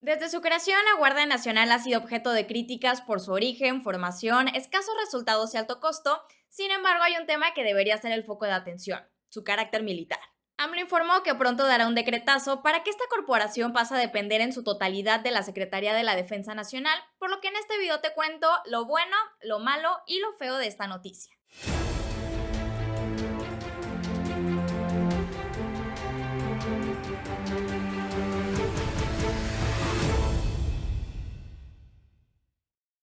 Desde su creación, la Guardia Nacional ha sido objeto de críticas por su origen, formación, escasos resultados y alto costo. Sin embargo, hay un tema que debería ser el foco de atención: su carácter militar. AMLO informó que pronto dará un decretazo para que esta corporación pase a depender en su totalidad de la Secretaría de la Defensa Nacional, por lo que en este video te cuento lo bueno, lo malo y lo feo de esta noticia.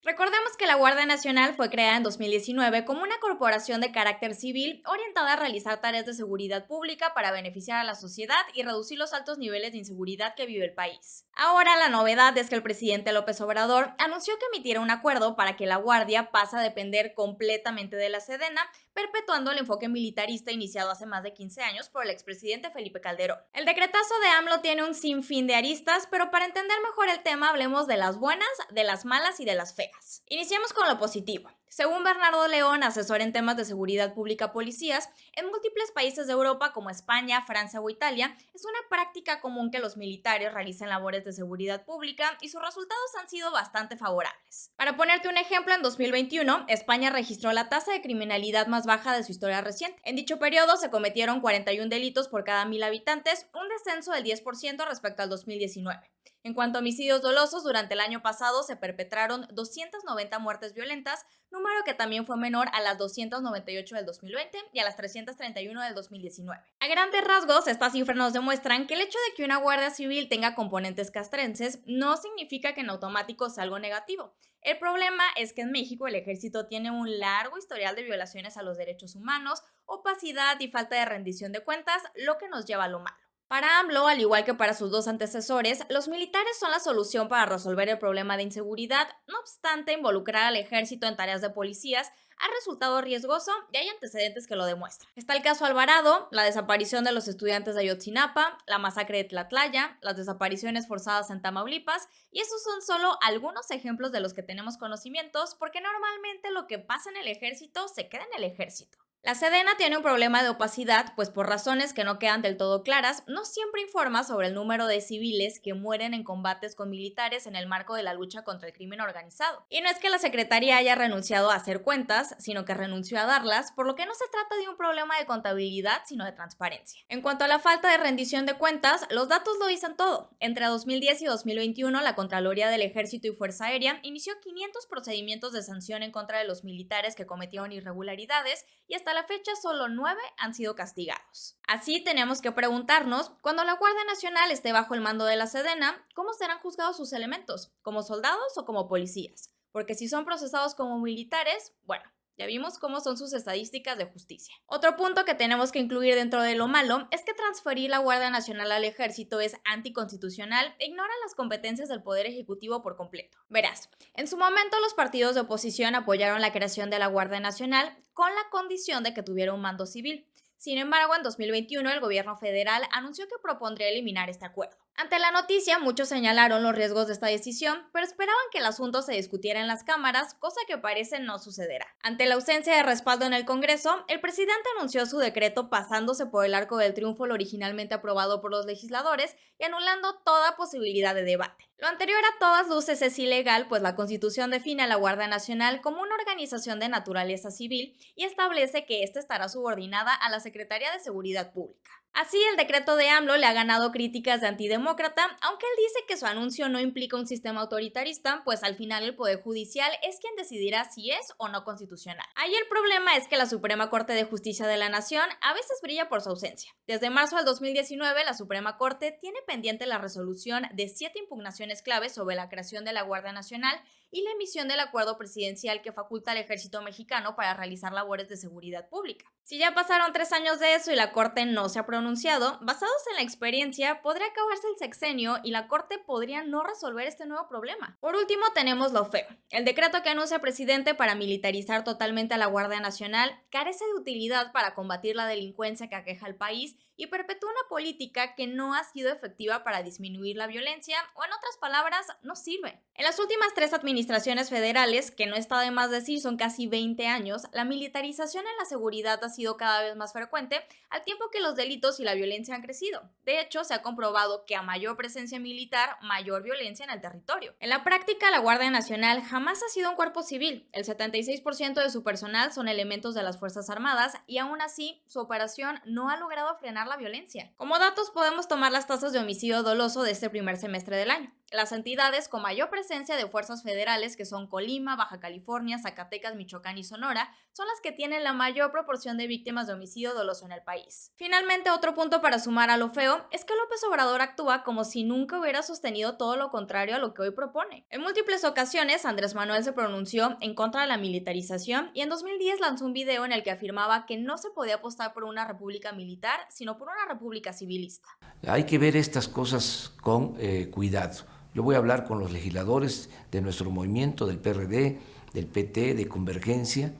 Recordemos que la Guardia Nacional fue creada en 2019 como una corporación de carácter civil orientada a realizar tareas de seguridad pública para beneficiar a la sociedad y reducir los altos niveles de inseguridad que vive el país. Ahora la novedad es que el presidente López Obrador anunció que emitiera un acuerdo para que la Guardia pase a depender completamente de la Sedena, perpetuando el enfoque militarista iniciado hace más de 15 años por el expresidente Felipe Calderón. El decretazo de AMLO tiene un sinfín de aristas, pero para entender mejor el tema hablemos de las buenas, de las malas y de las feas. Iniciemos con lo positivo. Según Bernardo León, asesor en temas de seguridad pública policías, en múltiples países de Europa como España, Francia o Italia, es una práctica común que los militares realicen labores de seguridad pública y sus resultados han sido bastante favorables. Para ponerte un ejemplo, en 2021, España registró la tasa de criminalidad más baja de su historia reciente. En dicho periodo se cometieron 41 delitos por cada 1000 habitantes, un descenso del 10% respecto al 2019. En cuanto a homicidios dolosos, durante el año pasado se perpetraron 290 muertes violentas, número que también fue menor a las 298 del 2020 y a las 331 del 2019. A grandes rasgos, estas cifras nos demuestran que el hecho de que una guardia civil tenga componentes castrenses no significa que en automático sea algo negativo. El problema es que en México el ejército tiene un largo historial de violaciones a los derechos humanos, opacidad y falta de rendición de cuentas, lo que nos lleva a lo malo. Para AMLO, al igual que para sus dos antecesores, los militares son la solución para resolver el problema de inseguridad. No obstante, involucrar al ejército en tareas de policías ha resultado riesgoso y hay antecedentes que lo demuestran. Está el caso Alvarado, la desaparición de los estudiantes de Ayotzinapa, la masacre de Tlatlaya, las desapariciones forzadas en Tamaulipas, y esos son solo algunos ejemplos de los que tenemos conocimientos, porque normalmente lo que pasa en el ejército se queda en el ejército. La Sedena tiene un problema de opacidad, pues por razones que no quedan del todo claras, no siempre informa sobre el número de civiles que mueren en combates con militares en el marco de la lucha contra el crimen organizado. Y no es que la Secretaría haya renunciado a hacer cuentas, sino que renunció a darlas, por lo que no se trata de un problema de contabilidad, sino de transparencia. En cuanto a la falta de rendición de cuentas, los datos lo dicen todo. Entre 2010 y 2021, la Contraloría del Ejército y Fuerza Aérea inició 500 procedimientos de sanción en contra de los militares que cometieron irregularidades y hasta la fecha solo 9 han sido castigados. Así tenemos que preguntarnos, cuando la Guardia Nacional esté bajo el mando de la Sedena, ¿cómo serán juzgados sus elementos? ¿Como soldados o como policías? Porque si son procesados como militares, bueno, ya vimos cómo son sus estadísticas de justicia. Otro punto que tenemos que incluir dentro de lo malo es que transferir la Guardia Nacional al Ejército es anticonstitucional e ignora las competencias del Poder Ejecutivo por completo. Verás, en su momento los partidos de oposición apoyaron la creación de la Guardia Nacional con la condición de que tuviera un mando civil. Sin embargo, en 2021 el gobierno federal anunció que propondría eliminar este acuerdo. Ante la noticia, muchos señalaron los riesgos de esta decisión, pero esperaban que el asunto se discutiera en las cámaras, cosa que parece no sucederá. Ante la ausencia de respaldo en el Congreso, el presidente anunció su decreto pasándose por el arco del triunfo lo originalmente aprobado por los legisladores y anulando toda posibilidad de debate. Lo anterior a todas luces es ilegal, pues la Constitución define a la Guardia Nacional como una organización de naturaleza civil y establece que ésta estará subordinada a la Secretaría de Seguridad Pública. Así, el decreto de AMLO le ha ganado críticas de antidemócrata, aunque él dice que su anuncio no implica un sistema autoritarista, pues al final el Poder Judicial es quien decidirá si es o no constitucional. Ahí el problema es que la Suprema Corte de Justicia de la Nación a veces brilla por su ausencia. Desde marzo del 2019, la Suprema Corte tiene pendiente la resolución de 7 impugnaciones claves sobre la creación de la Guardia Nacional y la emisión del acuerdo presidencial que faculta al ejército mexicano para realizar labores de seguridad pública. Si ya pasaron 3 años de eso y la Corte no se ha pronunciado, basados en la experiencia, podría acabarse el sexenio y la Corte podría no resolver este nuevo problema. Por último, tenemos lo feo. El decreto que anuncia el presidente para militarizar totalmente a la Guardia Nacional carece de utilidad para combatir la delincuencia que aqueja al país y perpetúa una política que no ha sido efectiva para disminuir la violencia, o en otras palabras, no sirve. En las últimas 3 administraciones federales, que no está de más decir son casi 20 años, la militarización en la seguridad ha sido cada vez más frecuente, al tiempo que los delitos y la violencia han crecido. De hecho, se ha comprobado que a mayor presencia militar, mayor violencia en el territorio. En la práctica, la Guardia Nacional jamás ha sido un cuerpo civil. El 76% de su personal son elementos de las Fuerzas Armadas y aún así, su operación no ha logrado frenar la violencia. Como datos, podemos tomar las tasas de homicidio doloso de este primer semestre del año. Las entidades con mayor presencia de fuerzas federales, que son Colima, Baja California, Zacatecas, Michoacán y Sonora, son las que tienen la mayor proporción de víctimas de homicidio doloso en el país. Finalmente, otro punto para sumar a lo feo es que López Obrador actúa como si nunca hubiera sostenido todo lo contrario a lo que hoy propone. En múltiples ocasiones, Andrés Manuel se pronunció en contra de la militarización y en 2010 lanzó un video en el que afirmaba que no se podía apostar por una república militar, sino por una república civilista. Hay que ver estas cosas con cuidado. Yo voy a hablar con los legisladores de nuestro movimiento, del PRD, del PT, de Convergencia,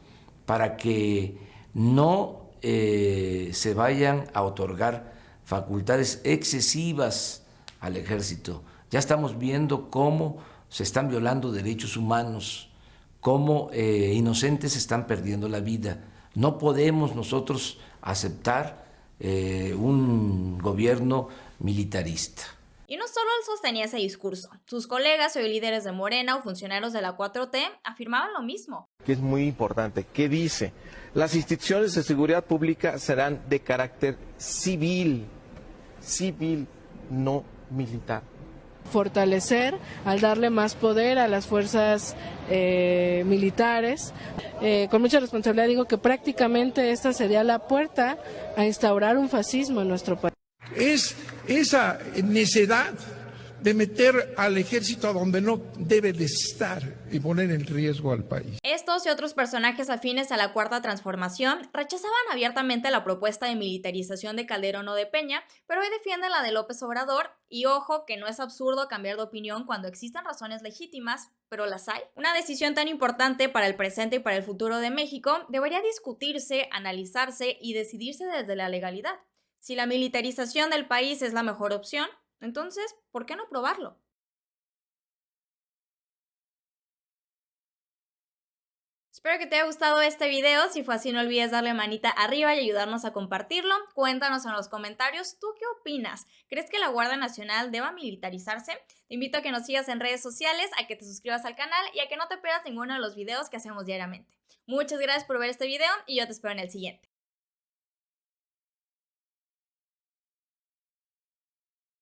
para que no se vayan a otorgar facultades excesivas al ejército. Ya estamos viendo cómo se están violando derechos humanos, cómo inocentes están perdiendo la vida. No podemos nosotros aceptar un gobierno militarista. Y no solo él sostenía ese discurso, sus colegas, hoy líderes de Morena o funcionarios de la 4T, afirmaban lo mismo. Que es muy importante, que dice, las instituciones de seguridad pública serán de carácter civil, no militar. Fortalecer al darle más poder a las fuerzas militares. Con mucha responsabilidad digo que prácticamente esta sería la puerta a instaurar un fascismo en nuestro país. Es esa necedad de meter al ejército a donde no debe de estar y poner en riesgo al país. Estos y otros personajes afines a la Cuarta Transformación rechazaban abiertamente la propuesta de militarización de Calderón o de Peña, pero hoy defienden la de López Obrador, y ojo que no es absurdo cambiar de opinión cuando existen razones legítimas, pero las hay. Una decisión tan importante para el presente y para el futuro de México debería discutirse, analizarse y decidirse desde la legalidad. Si la militarización del país es la mejor opción, entonces, ¿por qué no probarlo? Espero que te haya gustado este video. Si fue así, no olvides darle manita arriba y ayudarnos a compartirlo. Cuéntanos en los comentarios, ¿tú qué opinas? ¿Crees que la Guardia Nacional deba militarizarse? Te invito a que nos sigas en redes sociales, a que te suscribas al canal y a que no te pierdas ninguno de los videos que hacemos diariamente. Muchas gracias por ver este video y yo te espero en el siguiente.